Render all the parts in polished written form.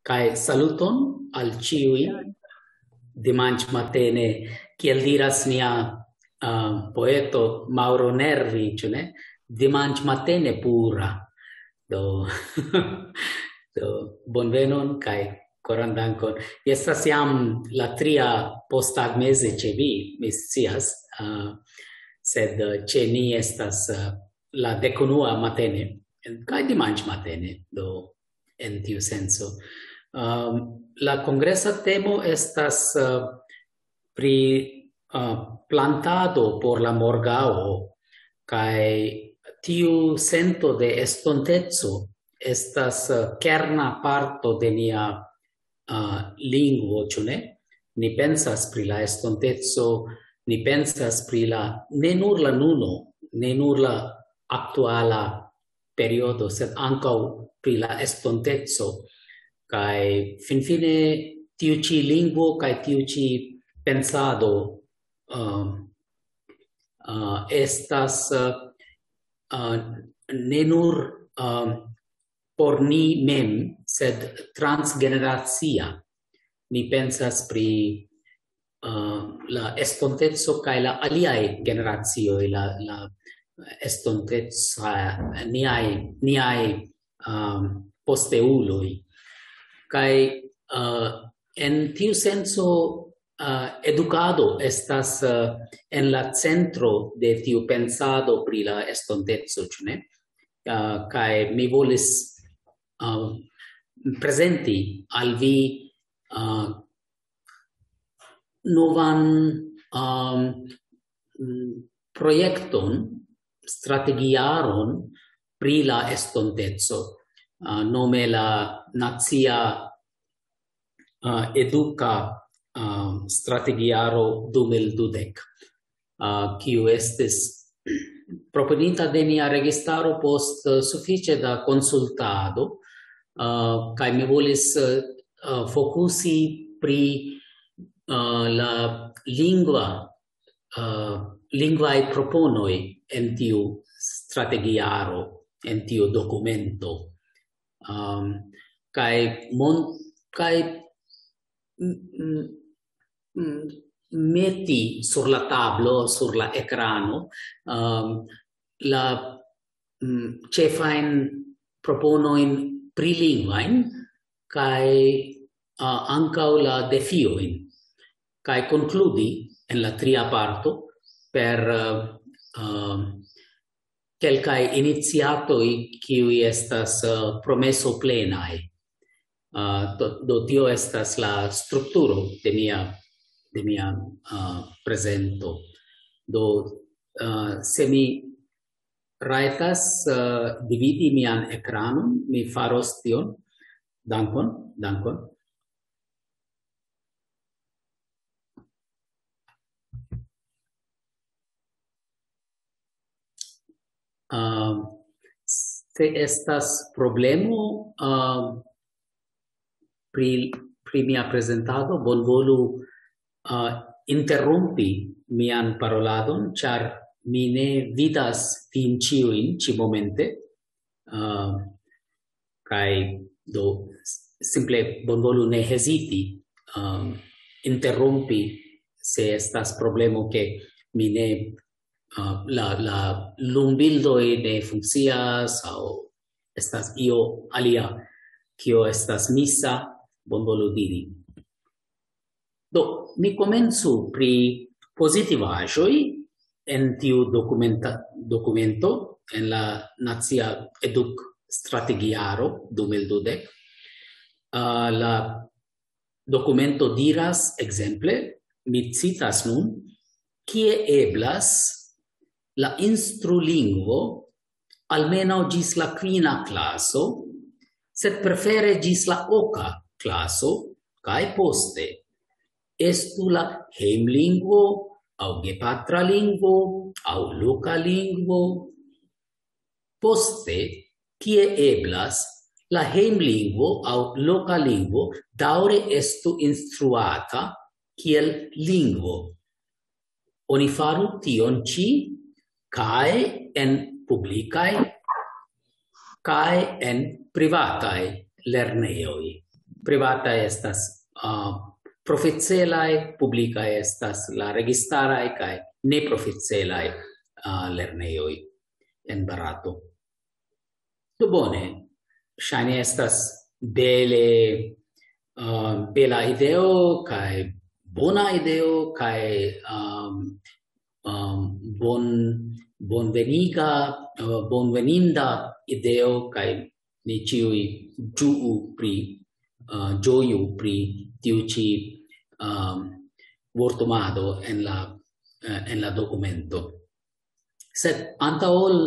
Kai saluton al ciui dimanche matene, kiel diras nia poeto Mauro Nervi, ĉu ne? Dimanche matene pura. Do, do bonvenon kai koran dankon. Estas jam la tria posttagmeze ĉe vi, mi scias, sed ĉe ni estas la dekunua matene kaj dimanche matene, do en tiu senso. La congresa temo estas pri plantado por la morgao, kaj tiu sento de estonteco estas kerna parto de nia lingvo, ĉu ne? Ni pensas pri la estonteco, ni pensas pri la ne nur la nuno, ne nur la aktuala periodo, sed ankaŭ pri la estonteco. Kai finfine tiu ci lingvo kai tiu ci pensado estas ne nur por ni mem, sed transgeneracia. Ni pensas pri la estonteco kai la aliai generacioj, la estonteco niai posteuloj. Kai en tiu senso educado estas en la centro de tiu pensado pri la estonteco, ĉu ne? Kai mi volis presenti al vi novan projekton, strategiaron pri la estonteco. Nome la Nacia Educa Strategiaro 2020, kiu estis proponita de nia registaro post sufiĉe da konsultado, kaj mi volis fokusi pri la lingvaj proponoj en tiu strategiaro, en tiu dokumento. Kai meti sur la tablo, sur la ekrano, la ĉefajn proponojn pri lingvojn kaj ankaŭ la defiojn, kaj konkludi en la tria parto per kelkaj iniciatoj kiuj estas promeso plenaj. Do tio estas la strukturo de mia prezento. Do se mi rajtas dividi mian ekranon, mi faros tion. Dankon. Se estas problemo pri mia prezentado, bonvolu interrompi mian paroladon, ĉar mi ne vidas vin ĉiujn ĉi-momente, kaj do simple bonvolu ne heziti interrompi se estas problemo ke mi ne la lumbildoj ne funkcias aŭ estas io alia kio estas misa, bonvolu diri. Do, mi komencu pri pozitivaĵoj en tiu dokumento en la Nacia Eduk Strategiaro 2020. La dokumento diras ekzemple, mi citas nun, kie eblas la instrulingvo almenaŭ ĝis la 5. klaso, sed prefere ĝis la 8. klaso, kaj poste estu la hejmlingvo aŭ gepatra lingvo aŭ loka lingvo. Poste, kie eblas, la hejmlingvo aŭ loka lingvo daŭre estu instruata kiel lingvo. Oni faru tion ĉi kaj en publikaj kaj en privataj lernejoj. privata estas proficielai, publica estas la registarai kai ne proficielai lerneioi en Barato. Do bone, ŝajne estas bela ideo kai bona ideo kai bonveninda ideo kai ni ĉiuj ĝoju pri tiu ĉi vortomado en la dokumento. Sed antaŭ ol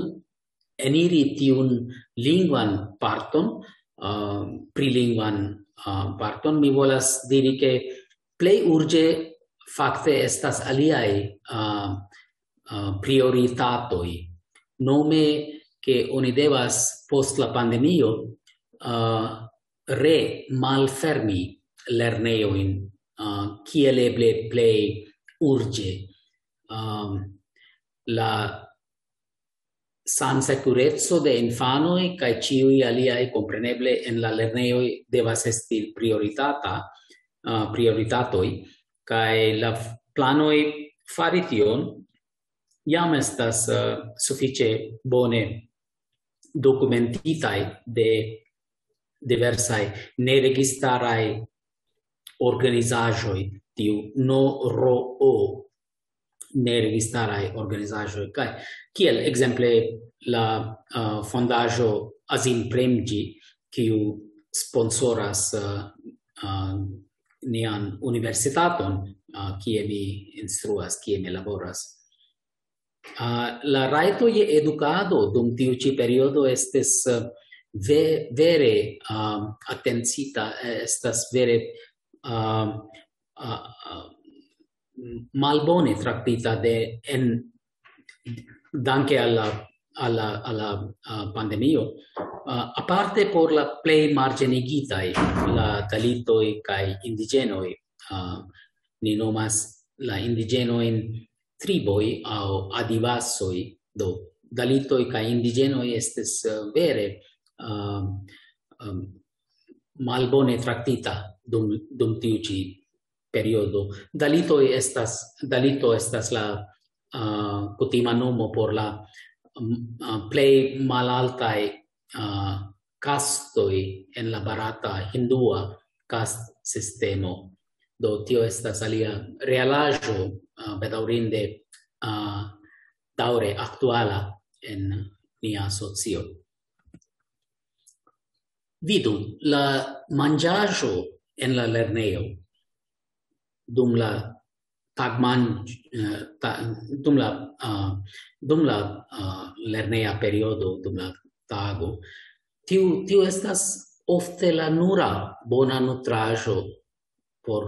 eniri tiun lingvan parton, prilingvan parton, mi volas diri ke plej urĝe fakte estas aliaj prioritatoj. Nome ke oni devas post la pandemio malfermi lernejojn kiel eble plej urĝe. La sansekureco de infanoj kaj ĉiuj aliaj kompreneble en la lernejoj devas esti prioritatoj kaj la planoj fari tion jam estas sufiĉe bone dokumentitaj de diversaj neregistaraj organizaĵoj, tiu NRO, neregistaraj organizaĵoj, kaj kiel ekzemple la fondaĵo Azim Premji, kiu sponsoras nian universitaton, kie mi instruas, kie mi laboras. La rajto je edukado dum tiu ĉi periodo estis vere atencita, estas vere malbone traktita danke alla pandemio, aparte por la plej marĝenigitaj, la dalitoj kaj indiĝenoj. Ni nomas la indiĝenojn triboj aŭ adivasoj. Do dalitoj kaj indiĝenoj estis vere malbone traktita dum tiu ĉi periodo. Dalito estas la kutima nomo por la plej malaltaj kastoj en la barata hindua kast-sistemo. Do tio estas alia realaĵo bedaŭrinde daŭre aktuala en nia socio. Vidu, la manĝaĵo en la lernejo dum la lerneja periodo, dum la tago, tiu estas ofte la nura bona nutraĵo por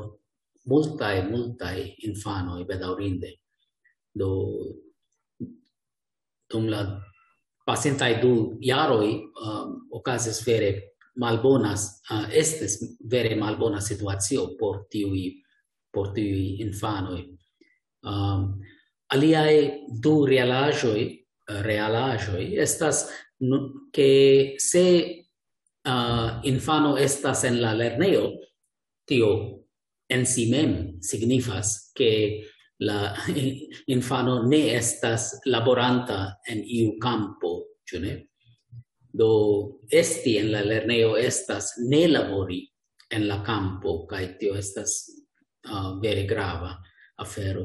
multaj infanoj, bedaŭrinde. Do dum la pasintaj 2 jaroj okazis vere estis vere malbona situacio por tiuj infanoj. Aliaj 2 realaĵoj estas ke se infano estas en la lernejo, tio en si mem signifas ke la infano ne estas laboranta en iu campo, ĉu ne? Do esti en la lernejo estas ne labori en la campo, kaj tio estas vere grava afero.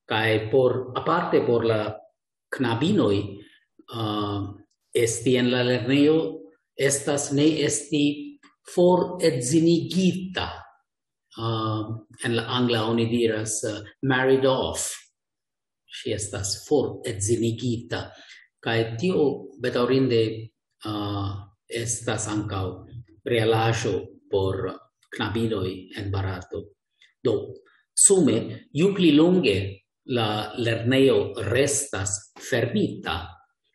Kaj aparte por la knabinoj, esti en la lernejo estas ne esti foredzinigita. En la angla oni diras married off. Ŝi estas foredzinigita. Kaj tio bedaŭrinde estas ankaŭ realaĵo por knabinoj en Barato. Do, sume, ju pli longe la lernejo restas fermita,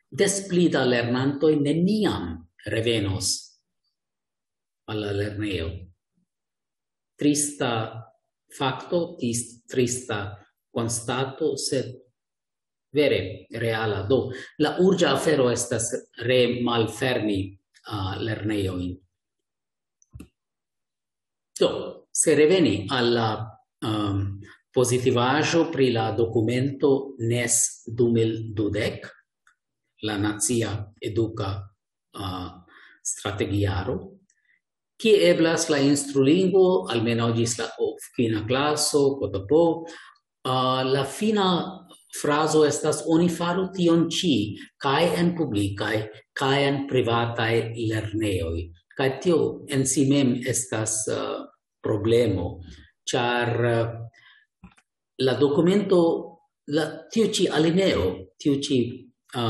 des pli da lernantoj neniam revenos al la lernejo. Trista fakto, trista konstato, sed vere reala. Do, la urĝa afero estas malfermi lernejojn. Do, se reveni alla positivaĵo pri la dokumento NES 2012, la nacia educa strategiaro, kie eblas la instrulingvo, almeno ĝis la fina klaso, potopo, la fina fraso estas oni faru tion ĉi kaj en publikaj kaj en privataj lernejoj. Kaj tio en si mem estas problemo, ĉar la dokumento, tiu ĉi alineo, tiu ĉi 3,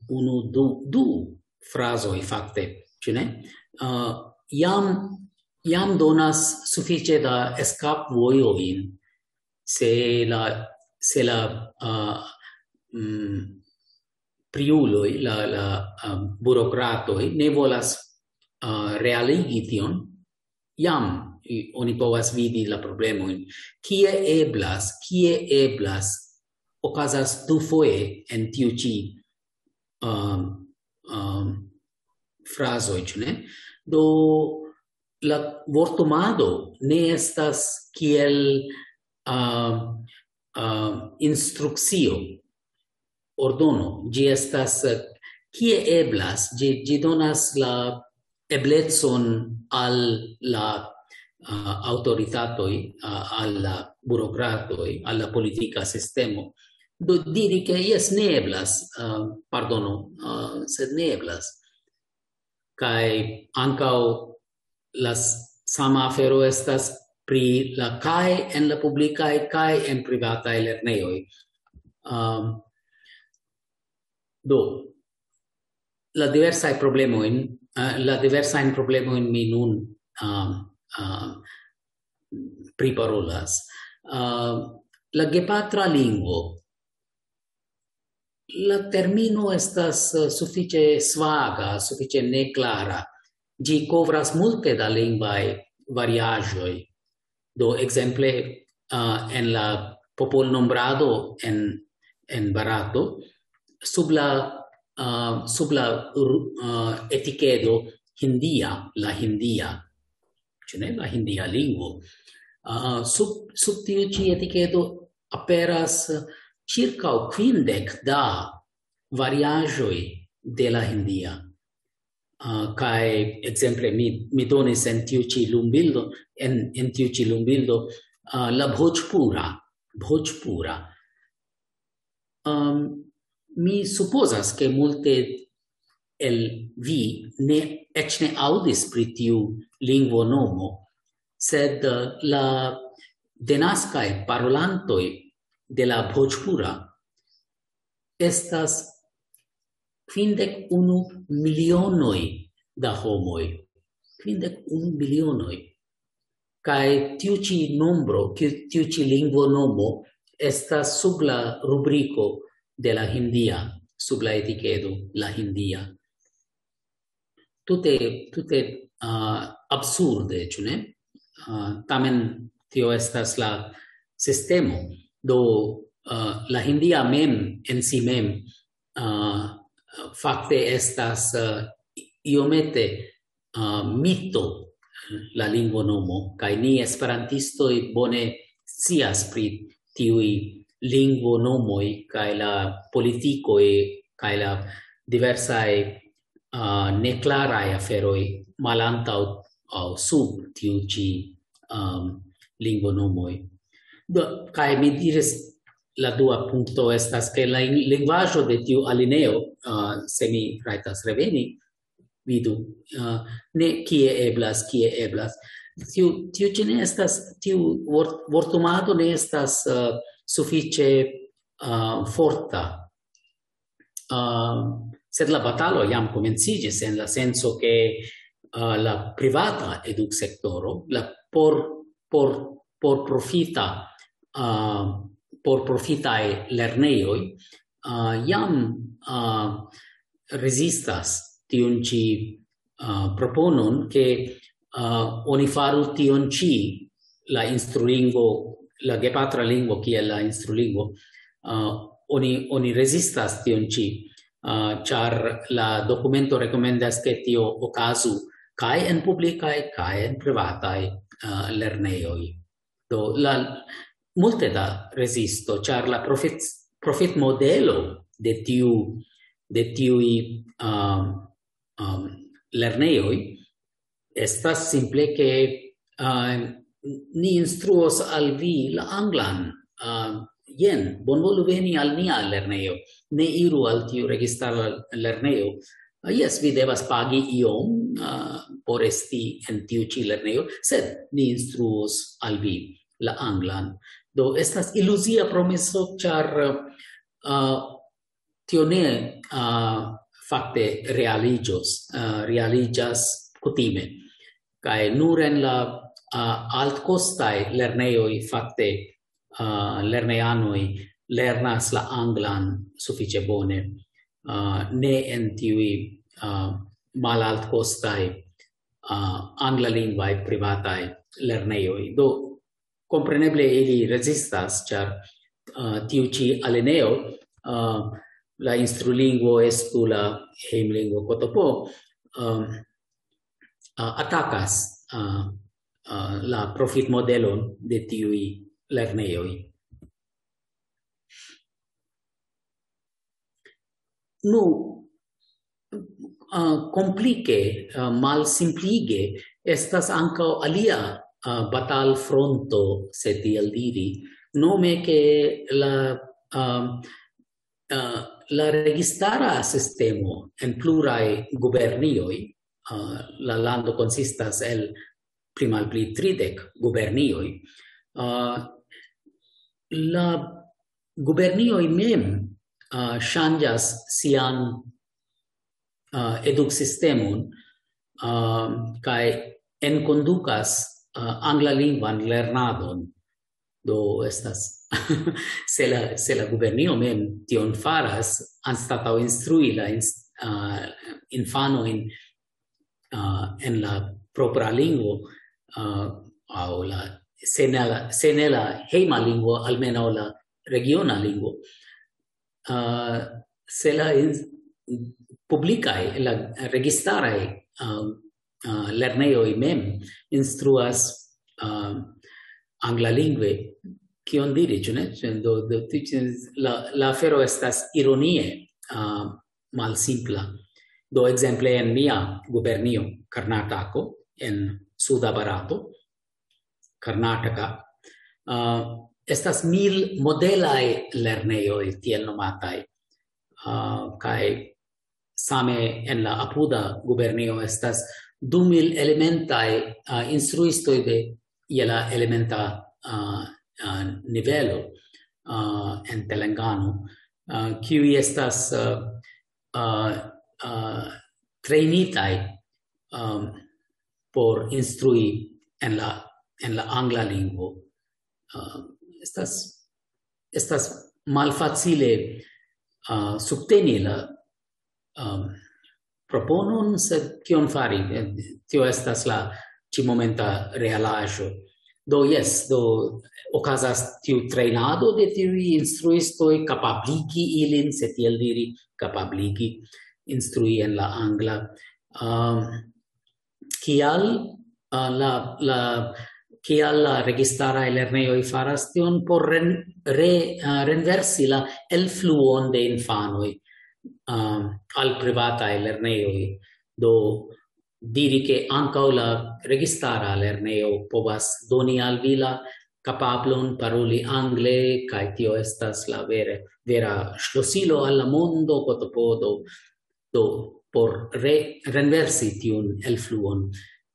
1, 2 frazoj fakte, ĉu ne? Jam donas sufiĉe da eskapvojojn se la priuloj, la burokratoj ne volas realigi tion, jam oni povas vidi la problemojn. Kie eblas okazas dufoje en tiu ĉi frazoj, ĉu ne? Do la vortomado ne estas kiel instrukcio, ordono, ĝi estas kie eblas, ĝi donas la eblecon al la autoritatoj, al la burokratoj, al la politika sistemo. Do diri ke jes ne eblas, sed ne eblas. Kaj ankaŭ la sama afero estas pri la kaj en la publikaj kaj en privataj lernejoj. Do, la diversajn problemojn mi nun priparolas. La gepatra lingvo. La termino estas sufiĉe svaga, sufiĉe neklara. Ĝi kovras multe da lingvaj variaĵoj. Do, ekzemple, en la popolnombrado en Barato, sub la etikedo hindia, la hindia, ĉu ne? La hindia lingvo. Sub tiu ĉi etikedo aperas circa 50 da variaĵoj de la hindia. Kaj ekzemple mi donis en tiu ĉi lumbildo, en tiu ĉi lumbildo la Bhojpura. Mi supozas ke multe el vi eĉ ne aŭdis pri tiu lingvo nomo, sed la denaskaj parolantoj de la Bhojpura estas 51 milionoj da homoj. 51 milionoj. Kaj tiu ĉi nombro, tiu ĉi lingvo nomo estas sub la rubriko de la hindia, sub la etikedo, la hindia. Tute absurde, ĉu ne? Tamen tio estas la sistemo. Do la hindia mem en si mem fakte estas iomete mito la lingvo nomo, kaj ni esperantistoj bone scias pri tiuj lingvo nomoj kaj la politikoj kaj la diversaj neklaraj aferoj malantaŭ aŭ sub tiu ĉi lingvo nomoj. Kaj mi diris, la dua punkto estas ke la lingvaĵo de tiu alineo, se mi rajtas reveni, vidu, ne kie eblas. Tiu ĉi ne estas, tiu vortomado ne estas sufiĉe forta. Sed la batalo jam komenciĝis en la senso ke la privata eduksektoro, la por profitaj lernejoj jam rezistas tiun ĉi proponon ke oni faru tion ĉi la instrulingvo, la gepatra lingvo kiel la instrulingvo, oni rezistas tion ĉi, ĉar la dokumento rekomendas ke tio okazu kai en publicae kai en privatae lerneioi. Do la multe da resisto, char la profit modelo de tiui lerneioi estas simple che ni instruos al vi la anglan. Jen, bonvolu veni al nia lerneo. Ne iru al tiu registara lerneo. Yes, vi devas pagi iom por esti en tiu ci lerneo, sed ni instruos al vi la anglan. Do estas ilusia promeso, char tio ne fakte realigas kutime. Kai nur en la altkostai lerneioi fakte lerneanoi lernas la anglan suffice bone. Ne en tiui malaltkostai anglalingvae privatae lerneioi. Do compreneble ili resistas, char tiu ci alineo la instrulingvo estu la heimlingvo kotopo atacas la profit modelon de tiui lerneioi. Nu, complice, mal simplige, estas ankaŭ alia batal fronto, se tiel diri, nome che la registara sistemo en plurae gubernioi, la lando consistas el pli malpli 30 gubernioi, la gubernioi mem changas sian educsystemon kai enkondukas anglalingvan lernadon. Do estas se la gubernio mem tion faras anstataŭ instrui la infano en la propra lingvo aŭ la se ne la hejma lingvo almenaŭ la regiona lingvo. Se la publicae, la registarae lerneioi mem instruas anglalingve, kion diri, ĉu ne? La afero estas ironie malsimpla. Do ekzemple en mia gubernio Karnatako en suda Barato, Karnataka, estas 1000 modelae lerneioi tiel nomatai, kai same en la apuda gubernio estas 2000 elementae instruistoi de la elementa nivelo en Telangano, kiui estas trainitai por instrui en la angla lingvo. Estas malfacile subteni la proponon, sed kion fari? Tio estas la ci momenta realaĵo. Do yes, do okazas tiu trejnado de tiuj instruistoj, kapabligi ilin, se tiel diri, kapabligi instrui en la angla. Kial la registara lerneioi faras tion por renversi la elfluon de infanoi al privatae lerneioi. Do diri che ankaŭ la registara lerneo povas doni al vi la kapablon paroli angle, kaj tio estas la vera ŝlosilo al la mondo, do por renversi tiun elfluon.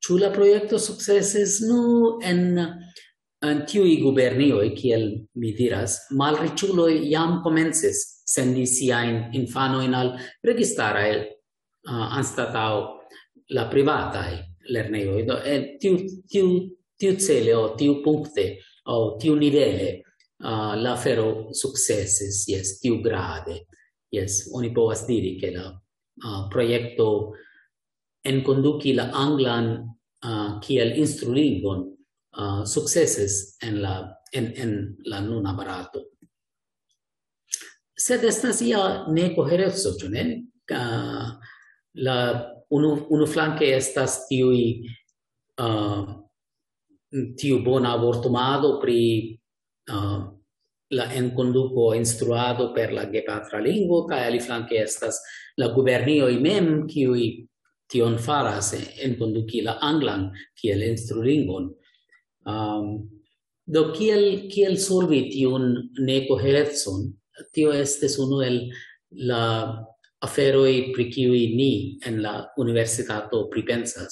Ĉu la projekto sukcesis? Nu, en tiuj gubernioj, kiel mi diras, malriĉuloj jam komencis sendi siajn infanojn al registarae anstataŭ la privatae lerneioj. Do tiu cele o tiu punkte o tiu nivele la afero sukcesis, yes, tiu grade. Yes, oni povas diri che la projekto enkonduki la anglan kiel instrulingvon sukcesis en la nuna Barato. Sed estas ia nekohereco, ĉu ne? La unu flanke estas tiu bona vortumado pri la enkonduko instruado per la gepatra lingvo, kaj aliflanke estas la gubernioj mem, kiuj tion faras enkonduki la anglan kiel instrulingvon. Do kiel solvi tiun nekoherecon? Tio estis unu el la aferoj pri kiuj ni en la universitato pripensas.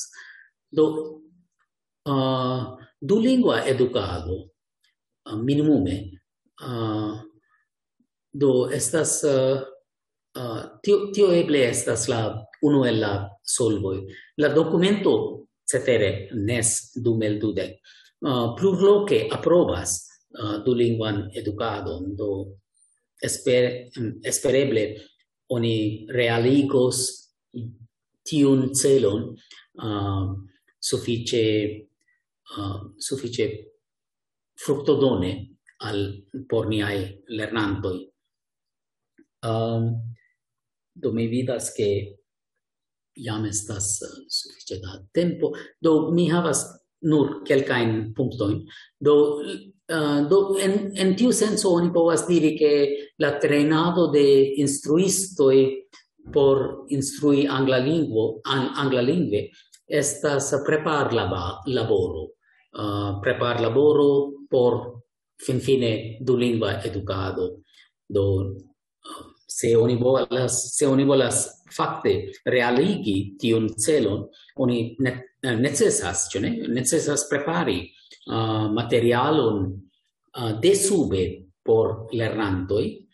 Do dulingva edukado minimume do estas tio eble estas la unu el la solvoj. La dokumento cetere NES 2020 plurloke aprobas dulingvan edukadon, do espereble oni realigos tiun celon sufiĉe fruktodone por niaj lernantoj. Do mi vidas ke jam estas sufiĉe da tempo. Do mi havas nur kelkajn punktojn. Do en tiu senso oni povas diri ke la trejnado de instruistoj por instrui anglalingve estas prepar-laboro. Prepar-laboro por finfine dulingva edukado. Do se oni volas fakte realigi tiun celon, oni necesas, ĉu ne? Necesas prepari materialon de sube por lernantoj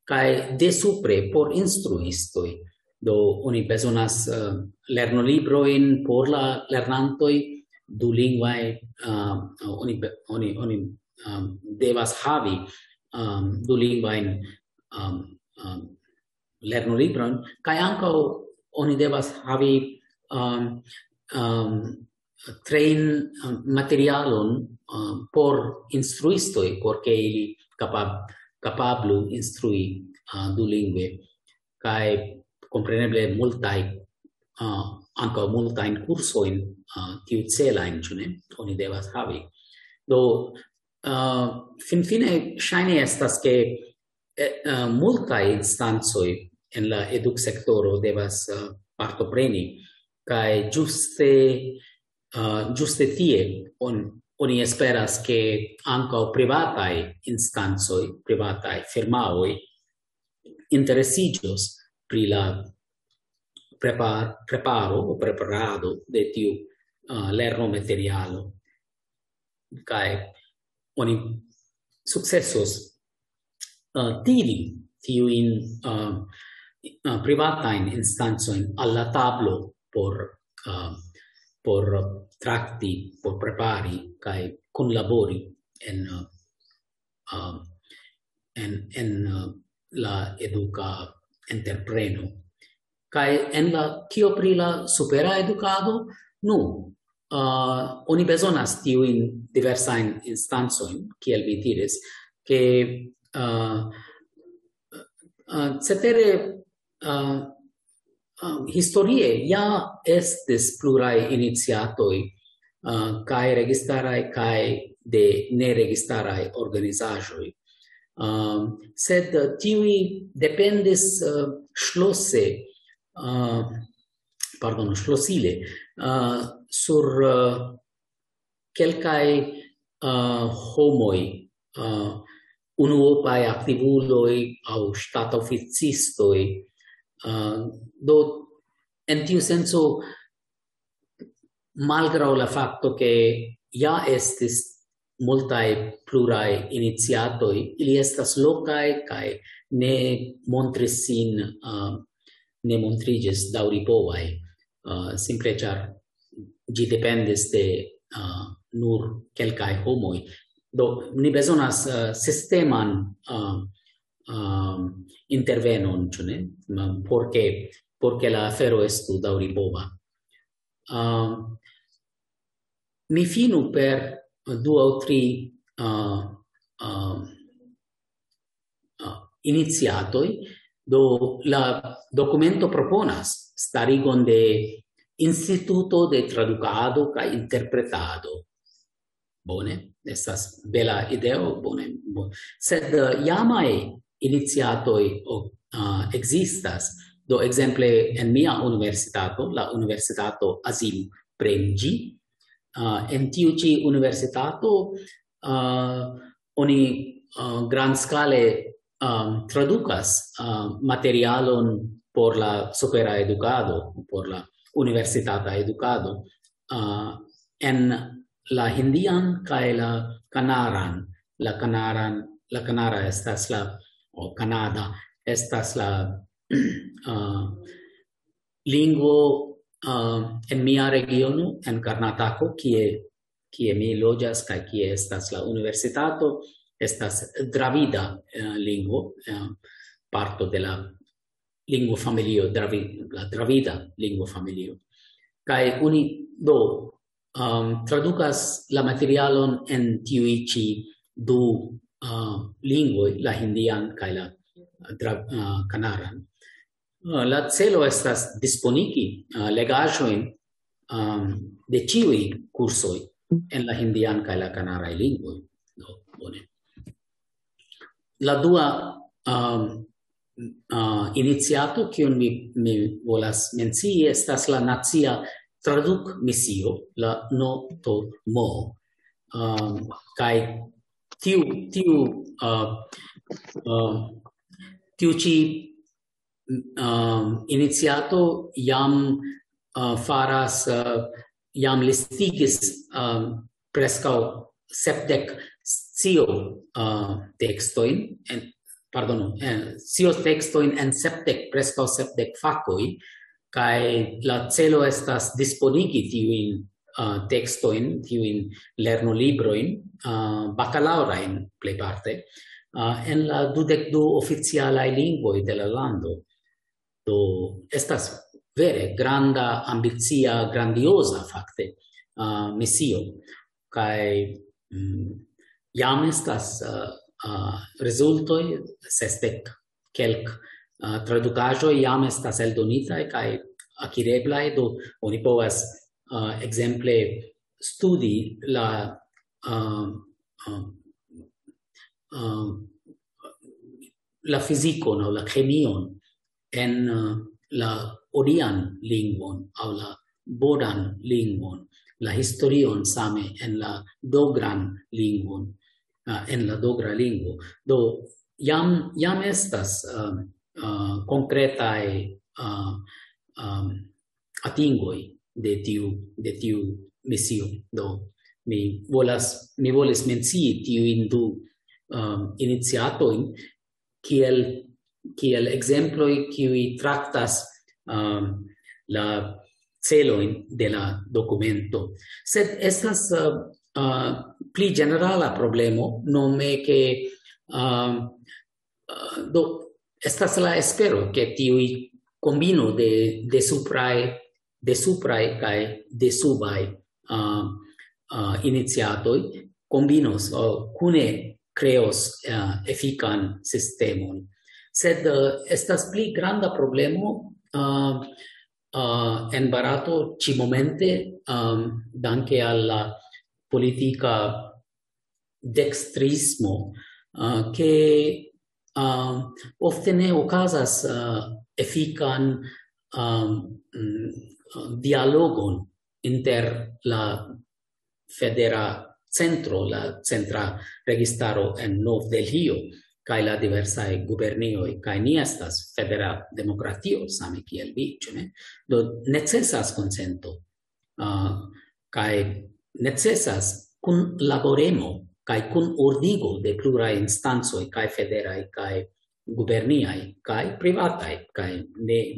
kaj de supre por instruistoj. Do oni bezonas lernolibrojn por la lernantoj, dulingvaj, oni devas havi dulingvajn lernolibrojn, kaj ankaŭ oni devas havi train materialon por instruistoj, por ke ili kapablu instrui dulingve, kaj kompreneble ankaŭ multajn kursojn tiucelajn, ĉu ne? Oni devas havi. Do finfine ŝajne estas ke multaj instancoj en la eduksektoro devas partopreni, kaj ĝuste tie oni esperas ke ankaŭ privataj instancoj, privataj firmaoj interesiĝos pri la preparado de tiu lernomaterialo, kaj oni sukcesos tiri tiujn privatajn instancojn al la tablo por trakti, por prepari kaj kunlabori en la eduka entrepreno. Kaj en la kio pri la supera edukado? Nu, oni bezonas tiujn diversajn instancojn, kiel vi diris, ke cetere historie ja estis pluraj iniciatoj kaj registaraj kaj de neregistaraj organizaĵoj. Sed tiuj dependis ŝlosile sur kelkaj homoj, unuopaj aktivuloj aŭ ŝtatoficistoj. Do en tiu senso, malgraŭ la fakto ke ja estis multaj pluraj iniciatoj, ili estas lokaj kaj ne montriĝis daŭripovaj, simple ĉar ĝi dependis de nur kelkaj homoj. Do ni bezonas sisteman intervenon, ĉu ne? Por ke la afero estu daŭripova. Mi finu per 2 aŭ 3 iniciatoj do la documento proponas starigon de Instituto de Traducado kaj Interpretado. Bone, estas bela ideo, bone. Sed iamaj iniciatoj existas. Do exemple en mia universitato, la Universitato Azim Premji, en tiu ĉi universitato oni grandscale traducas materialon por la supera educado, por la universitata educado, en la hindian kaj la kanaran. La kanara estas la, o Canada, estas la lingvo en mia regiono, en Karnatako, kie mi loĝas kaj kie estas la universitato, estas dravida lingvo, parto de la lingvo familio, la dravida lingvo familio. Kaj oni tradukas la materialon en tiuj ĉi du lingvoj, la hindian kaj la kanaran. La celo estas disponigi legaĵojn de ĉiuj kursoj en la hindian kaj la kanaraj lingvoj. Bone. La dua iniciato kiun mi volas mencii estas la nacia traduk-misio, la NOTOMO. Kaj tiu ĉi iniciato jam listigis preskaŭ 70 tekstojn en 70 preskaŭ 70 fakoj, kaj la celo estas disponigi tiujn tekstojn, tiujn lernolibrojn, bakalaŭrajn plejparte, en la 22 oficialaj lingvoj de la lando. Do estas vere granda, ambicia, grandioza fakte misio, kaj jam estas rezultoj, 60 kelk tradukaĵoj jam estas eldonitaj kaj akireblaj, do oni povas ekzemple studi la fizikon aŭ la kemion en la orian lingvon aŭ la bodan lingvon, la historion same en la dogran lingvon, en la dogra lingvo. Do jam estas konkretaj atingoj de tiu misio. Do mi volis mencii tiujn du iniciatojn kiel ekzemploj kiuj traktas la celojn de la dokumento. Sed estas pli ĝenerala problemo, nome ke estas la espero ke tiuj kombino de supraj kaj de subaj iniciatoj kombinos kune kreos efikan sistemon. Sed estas pli granda problemo en Barato ĉi-momente, danke al la politika dekstrismo, ke ofte ne okazas efikan dialogon inter la federa centro, la centra registaro en Nov-Delhio, kaj la diversaj gubernioj, kaj ni estas federa demokratio, same kiel vi, ĉu ne? Do necesas konsento, kaj necesas kunlaboremo kaj kunurdigo de pluraj instancoj, kaj federaj, kaj guberniaj, kaj privataj, kaj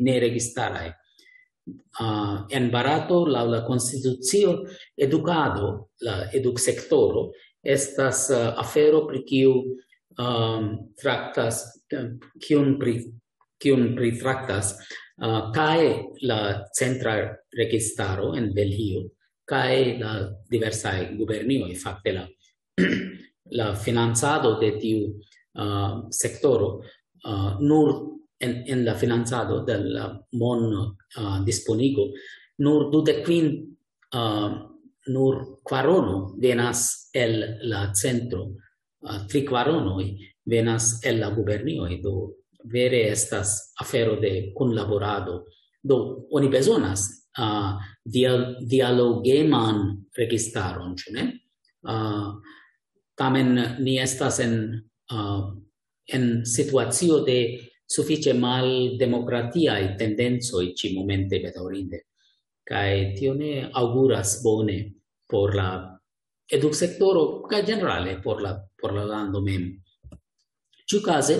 neregistaraj. En Barato, laŭ la konstitucio, edukado, la eduksektoro, estas afero pri kiu traktas, kiun pritraktas kaj la centra registaro en Delhio, kaj la diversaj gubernioj, fakte la financado de tiu sektoro nur en la financado del mon disponigo, nur 25 nur quarono venas el la centro, tri quaronoi venas el la gubernioi, do vere estas afero de kunlaborado. Do oni bezonas dialogeman registaron, ĉu ne? Tamen ni estas en situacio de sufiĉe maldemokratiaj tendencoj ĉi momente bedaŭrinde. Kaj tio ne auguras bone por la eduksektoro kaj ĝenerale por la lando mem. Ĉiukaze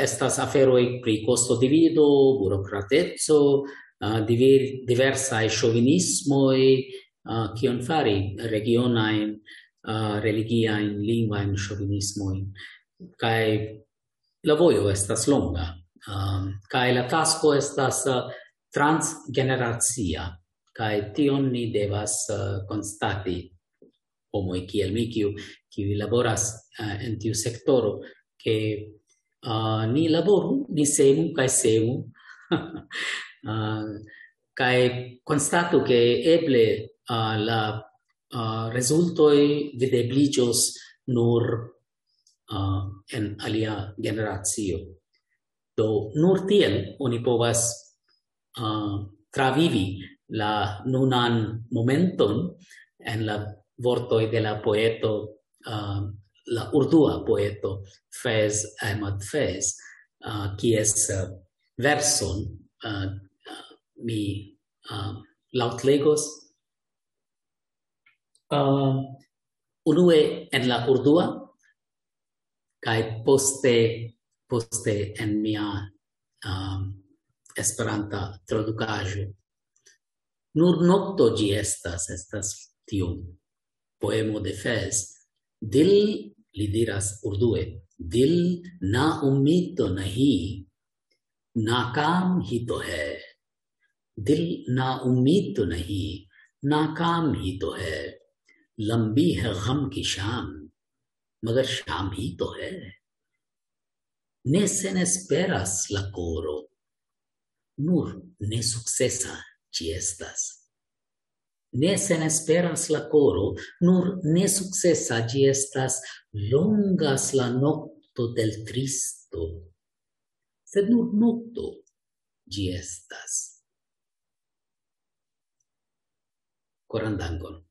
estas aferoj pri kostodivido, burokrateco, diversaj ŝovinismoj, kion fari regionajn, religiajn, lingvajn ŝovinismojn. Kaj la vojo estas longa, kaj la tasko estas transgeneracia, kaj tion ni devas konstati homoj kiel mi, kiuj laboras en tiu sektoro, ke ni laboru, ni semu kaj semu, kaj konstatu ke eble la rezultoj videbliĝos nur en alia generacio. Do nur tiel oni povas travivi la nunan momenton en la vortoj de la poeto, la urdua poeto Faiz Ahmad Faiz, kies verson mi laŭtlegos. Unue en la urdua, kaj poste en mia Esperanta tradukaĵo. Nur nokto ĝi estas tiu poemo de Faiz. Dil, li diras urdue, dil na ummid to nahi, नाकाम ही तो है, दिल ना उम्मीद तो नहीं, नाकाम ही तो है, लंबी है गम की शाम, मगर शाम ही तो है. Ne se ne esperas la koro, nur ne sukcesa ĝi estas. Ne se ne esperas la koro, nur ne sukcesa ĝi estas. Longas la nokto del tristo, sed nur nokto ĝi estas. Koran dankon.